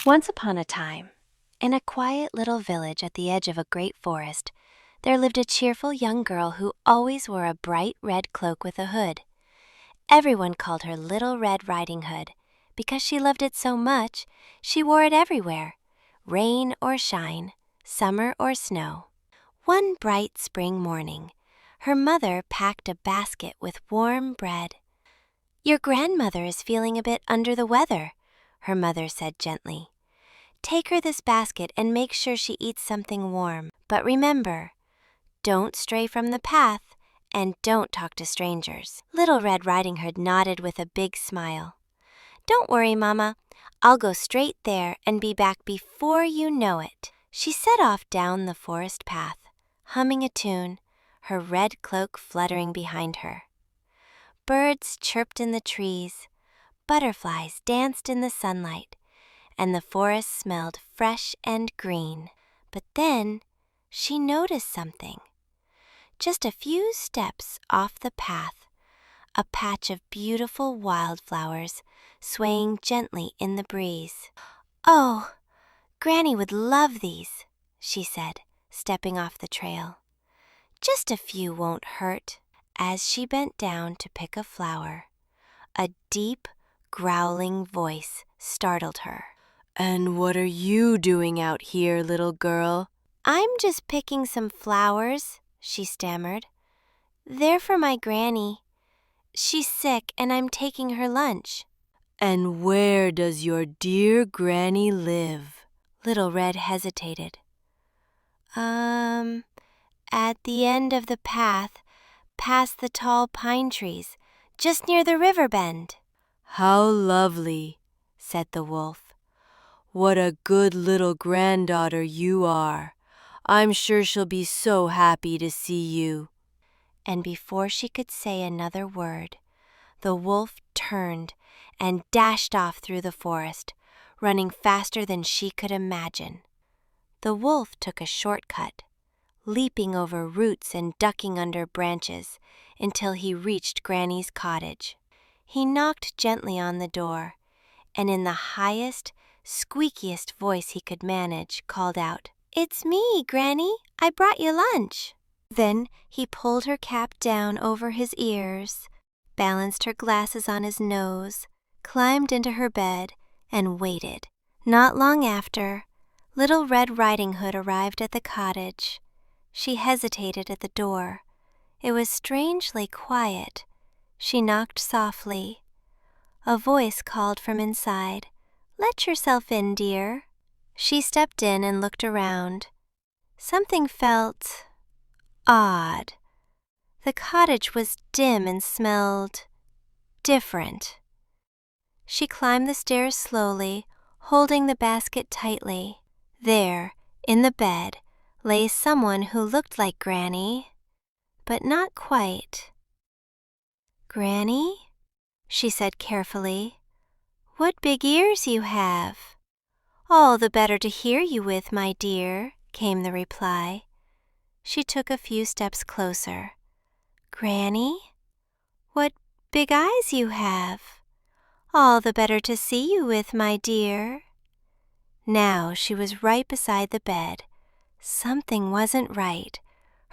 Once upon a time, in a quiet little village at the edge of a great forest, there lived a cheerful young girl who always wore a bright red cloak with a hood. Everyone called her Little Red Riding Hood because she loved it so much she wore it everywhere, rain or shine, summer or snow. One bright spring morning, her mother packed a basket with warm bread. "Your grandmother is feeling a bit under the weather," her mother said gently. "Take her this basket and make sure she eats something warm. But remember, don't stray from the path and don't talk to strangers." Little Red Riding Hood nodded with a big smile. "Don't worry, Mama. I'll go straight there and be back before you know it." She set off down the forest path, humming a tune, her red cloak fluttering behind her. Birds chirped in the trees, butterflies danced in the sunlight, and the forest smelled fresh and green. But then she noticed something. Just a few steps off the path, a patch of beautiful wildflowers swaying gently in the breeze. "Oh, Granny would love these," she said, stepping off the trail. "Just a few won't hurt." As she bent down to pick a flower, a deep, growling voice startled her. "And what are you doing out here, little girl?" "I'm just picking some flowers," she stammered. "They're for my Granny. She's sick and I'm taking her lunch." "And where does your dear Granny live?" Little Red hesitated. At the end of the path, past the tall pine trees, just near the river bend." "How lovely," said the wolf. "What a good little granddaughter you are. I'm sure she'll be so happy to see you." And before she could say another word, the wolf turned and dashed off through the forest, running faster than she could imagine. The wolf took a shortcut, leaping over roots and ducking under branches until he reached Granny's cottage. He knocked gently on the door, and in the highest, squeakiest voice he could manage, called out, "It's me, Granny. I brought you lunch." Then he pulled her cap down over his ears, balanced her glasses on his nose, climbed into her bed, and waited. Not long after, Little Red Riding Hood arrived at the cottage. She hesitated at the door. It was strangely quiet. She knocked softly. A voice called from inside, "Let yourself in, dear." She stepped in and looked around. Something felt odd. The cottage was dim and smelled different. She climbed the stairs slowly, holding the basket tightly. There, in the bed, lay someone who looked like Granny, but not quite. "Granny," she said carefully, "what big ears you have." "All the better to hear you with, my dear," came the reply. She took a few steps closer. "Granny, what big eyes you have. All the better to see you with, my dear." Now she was right beside the bed. Something wasn't right.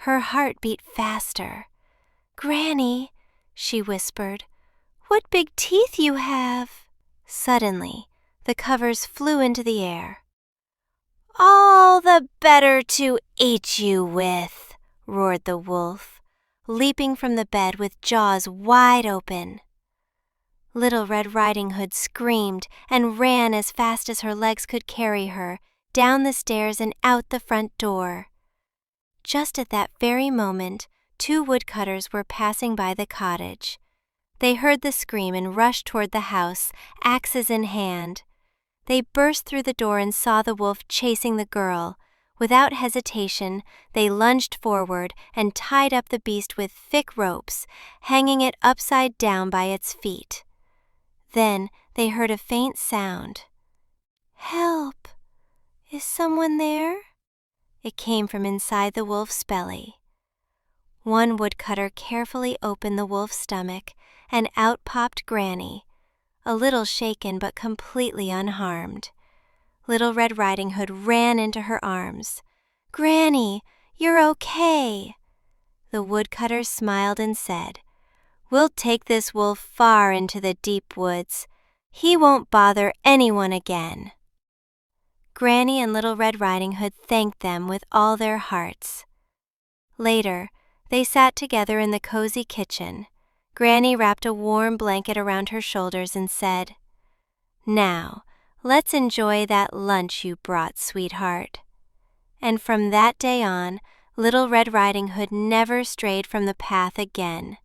Her heart beat faster. "Granny," she whispered, "what big teeth you have." Suddenly, the covers flew into the air. "All the better to eat you with," roared the wolf, leaping from the bed with jaws wide open. Little Red Riding Hood screamed and ran as fast as her legs could carry her, down the stairs and out the front door. Just at that very moment, 2 woodcutters were passing by the cottage. They heard the scream and rushed toward the house, axes in hand. They burst through the door and saw the wolf chasing the girl. Without hesitation, they lunged forward and tied up the beast with thick ropes, hanging it upside down by its feet. Then they heard a faint sound. "Help! Is someone there?" It came from inside the wolf's belly. One woodcutter carefully opened the wolf's stomach, and out popped Granny, a little shaken but completely unharmed. Little Red Riding Hood ran into her arms. "Granny, you're okay." The woodcutter smiled and said, "We'll take this wolf far into the deep woods. He won't bother anyone again." Granny and Little Red Riding Hood thanked them with all their hearts. Later, they sat together in the cozy kitchen. Granny wrapped a warm blanket around her shoulders and said, "Now, let's enjoy that lunch you brought, sweetheart." And from that day on, Little Red Riding Hood never strayed from the path again.